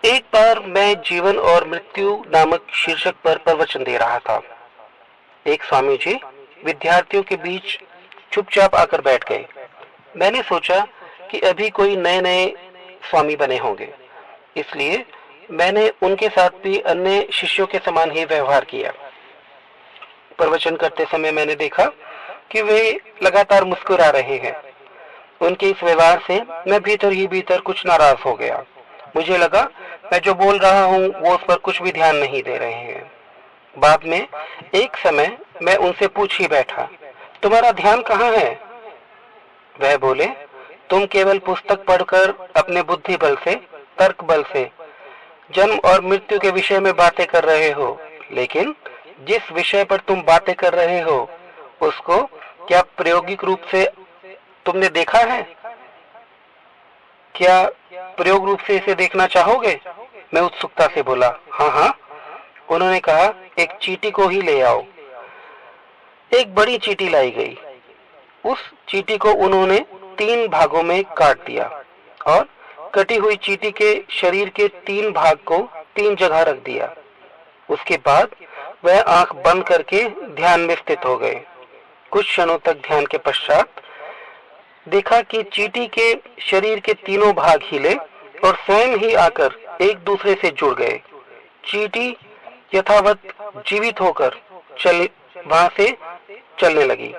एक बार मैं जीवन और मृत्यु नामक शीर्षक पर प्रवचन दे रहा था। एक स्वामी जी विद्यार्थियों के बीच चुपचाप आकर बैठ गए। मैंने सोचा कि अभी कोई नए नए स्वामी बने होंगे, इसलिए मैंने उनके साथ भी अन्य शिष्यों के समान ही व्यवहार किया। प्रवचन करते समय मैंने देखा कि वे लगातार मुस्कुरा रहे हैं। उनके इस व्यवहार से मैं भीतर ही भीतर कुछ नाराज हो गया। मुझे लगा मैं जो बोल रहा हूँ वो उस पर कुछ भी ध्यान नहीं दे रहे हैं। बाद में एक समय मैं उनसे पूछ ही बैठा, तुम्हारा ध्यान कहाँ है? वह बोले, तुम केवल पुस्तक पढ़कर अपने बुद्धि बल से, तर्क बल से जन्म और मृत्यु के विषय में बातें कर रहे हो, लेकिन जिस विषय पर तुम बातें कर रहे हो उसको क्या प्रायोगिक रूप से तुमने देखा है? क्या प्रयोग रूप से इसे देखना चाहोगे? मैं उत्सुकता से बोला, हाँ हाँ। उन्होंने कहा, एक चींटी को ही ले आओ। एक बड़ी चींटी लाई गई। उस चींटी को उन्होंने 3 भागों में काट दिया और कटी हुई चींटी के शरीर के 3 भाग को 3 जगह रख दिया। उसके बाद वह आंख बंद करके ध्यान में स्थित हो गए। कुछ क्षणों तक ध्यान के पश्चात देखा कि चींटी के शरीर के तीनों भाग हिले और स्वयं ही आकर एक दूसरे से जुड़ गए। चींटी यथावत जीवित होकर वहां से चलने लगी।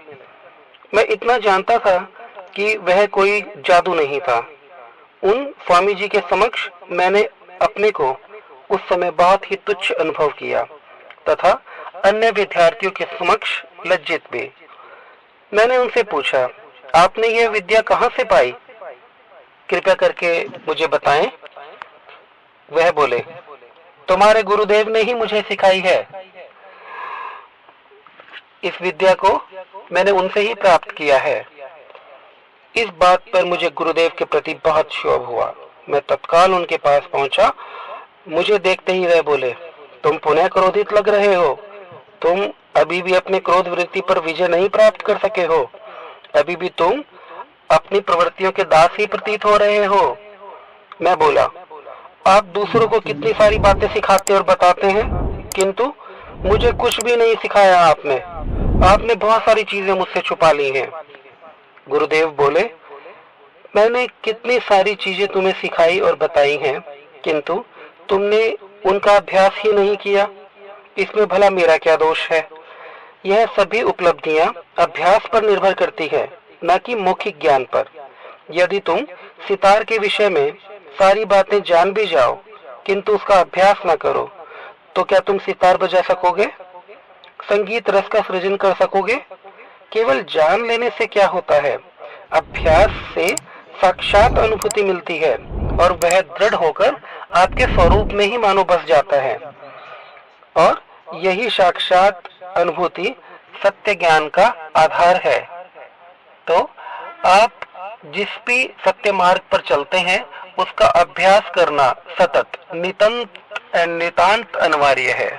मैं इतना जानता था कि वह कोई जादू नहीं था। उन स्वामी जी के समक्ष मैंने अपने को उस समय बहुत ही तुच्छ अनुभव किया तथा अन्य विद्यार्थियों के समक्ष लज्जित भी। मैंने उनसे पूछा, आपने यह विद्या कहाँ से पाई? कृपया करके मुझे बताएं। वह बोले, तुम्हारे गुरुदेव ने ही मुझे सिखाई है। इस विद्या को मैंने उनसे ही प्राप्त किया है। इस बात पर मुझे गुरुदेव के प्रति बहुत क्षोभ हुआ। मैं तत्काल उनके पास पहुंचा। मुझे देखते ही वह बोले, तुम पुनः क्रोधित लग रहे हो। तुम अभी भी अपने क्रोध वृत्ति पर विजय नहीं प्राप्त कर सके हो। अभी भी तुम अपनी प्रवृत्तियों के दास ही प्रतीत हो रहे हो। मैं बोला, आप दूसरों को कितनी सारी बातें सिखाते और बताते हैं, किंतु मुझे कुछ भी नहीं सिखाया आपने। आपने बहुत सारी चीजें मुझसे छुपा ली हैं। गुरुदेव बोले, मैंने कितनी सारी चीजें तुम्हें सिखाई और बताई हैं, किंतु तुमने उनका अभ्यास ही नहीं किया। इसमें भला मेरा क्या दोष है? यह सभी उपलब्धियां अभ्यास पर निर्भर करती है, न कि मौखिक ज्ञान पर। यदि तुम सितार के विषय में सारी बातें जान भी जाओ, किंतु उसका अभ्यास न करो, तो क्या तुम सितार बजा सकोगे? संगीत रस का सृजन कर सकोगे? केवल जान लेने से क्या होता है? अभ्यास से साक्षात अनुभूति मिलती है और वह दृढ़ होकर आपके स्वरूप में ही मानो बस जाता है। और यही साक्षात अनुभूति सत्य ज्ञान का आधार है। तो आप जिस भी सत्य मार्ग पर चलते हैं उसका अभ्यास करना सतत नितांत अनिवार्य है।